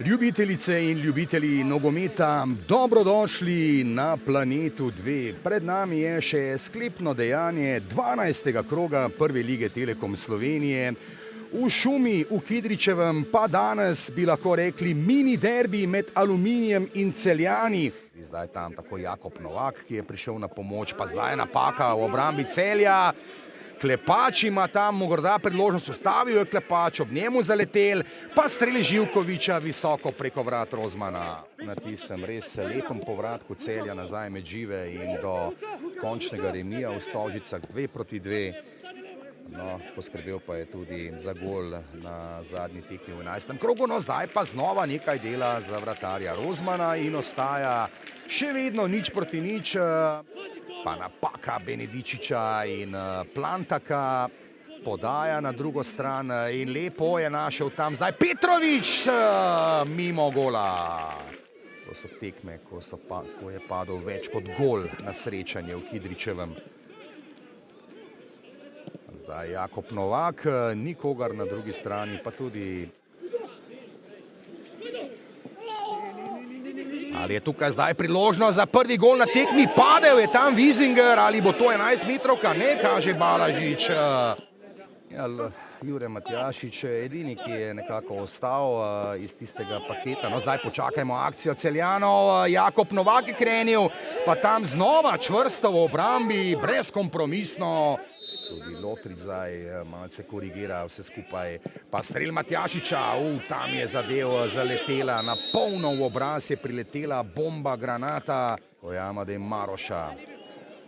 Ljubitelice in ljubitelji nogometa, dobrodošli na Planetu 2. Pred nami je še sklepno dejanje 12. kroga Prve lige Telekom Slovenije. V Šumi, v Kidričevem, pa danes bi lahko rekli mini derbi med Aluminijem in Celjani. Zdaj tam tako Jakob Novak, ki je prišel na pomoč, pa zdaj napaka v obrambi Celja. Klepač ima tam morda priložnost, ustavil je Klepač, ob njemu zaletel, pa streli Živkoviča visoko preko vrat Rozmana. Na tistem res lepem povratku Celja nazaj med žive in do končnega remija v Stožicah 2-2. No, poskrbel pa je tudi za gol na zadnji tekmi v 11. krogu, no zdaj pa znova nekaj dela za vratarja Rozmana in ostaja še vedno 0-0. Pa napaka Benedičiča in Plantaka, podaja na drugo stran in lepo je našel tam zdaj Petrovič mimo gola. To so tekme, ko je padel več kot gol na srečanje v Kidričevem. Zdaj Jakob Novak, nikogar na drugi strani, pa tudi... Ali je tukaj zdaj priložnost za prvi gol na tekmi? Padel je tam Wiesinger, ali bo to 11-metrovka? Ne, kaže Balažič. Jure Matjašič je edini, ki je nekako ostal iz tistega paketa. No, zdaj počakajmo akcijo Celjanov. Jakob Novak je krenil, pa tam znova čvrsto v obrambi, brezkompromisno. Tudi Lotrič zdaj malce korigira vse skupaj. Pa strel Matjašiča, tam je zaletela, na polno v obraz je priletela bomba, granata. Ojamade Maroša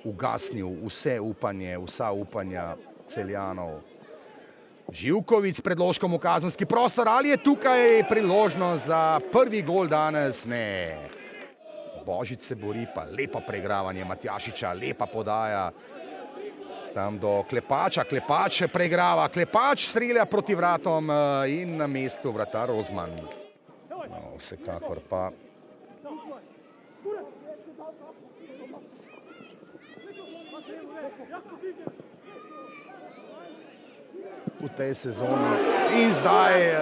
ugasnil vse upanje, vsa upanja Celjanov. Živkovič s predložkom v kazenski prostor, ali je tukaj priložnost za prvi gol danes? Ne. Božič se bori, pa lepo preigravanje Matjašiča, lepa podaja. Tam do Klepača, Klepač preigrava, Klepač strelja proti vratom in na mestu vratar Rozman. No, vsekakor pa... v tej sezoni in zdaj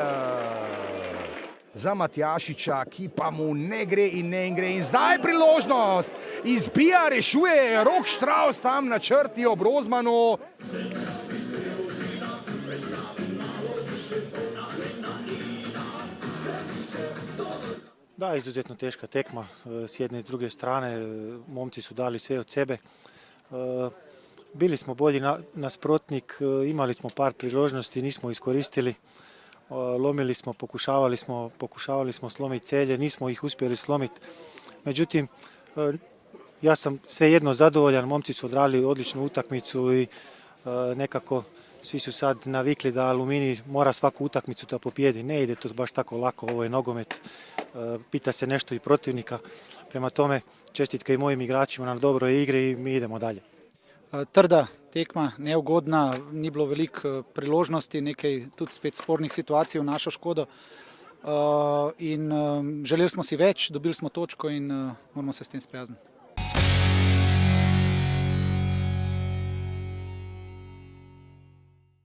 za Matjašiča, ki pa mu ne gre in zdaj priložnost, izbija, rešuje Rok Štravs tam na črti ob Rozmanu. Da, izuzetno teška tekma s jedne i s druge strane, momci su dali sve od sebe. Bili smo bolji nasprotnik, imali smo par priložnosti, nismo iskoristili. Lomili smo, pokušavali smo slomiti Celje, nismo ih uspjeli slomiti. Međutim, ja sam svejedno zadovoljan, momci su odrali odličnu utakmicu i nekako svi su sad navikli da Aluminij mora svaku utakmicu da pobjedi. Ne ide to baš tako lako, ovo je nogomet, pita se nešto i protivnika. Prema tome, čestitke i mojim igračima na dobroj igri i mi idemo dalje. Trda tekma, neugodna, ni bilo veliko priložnosti, nekaj tudi spet spornih situacij v našo škodo. In želeli smo si več, dobili smo točko in moramo se s tem sprijazniti.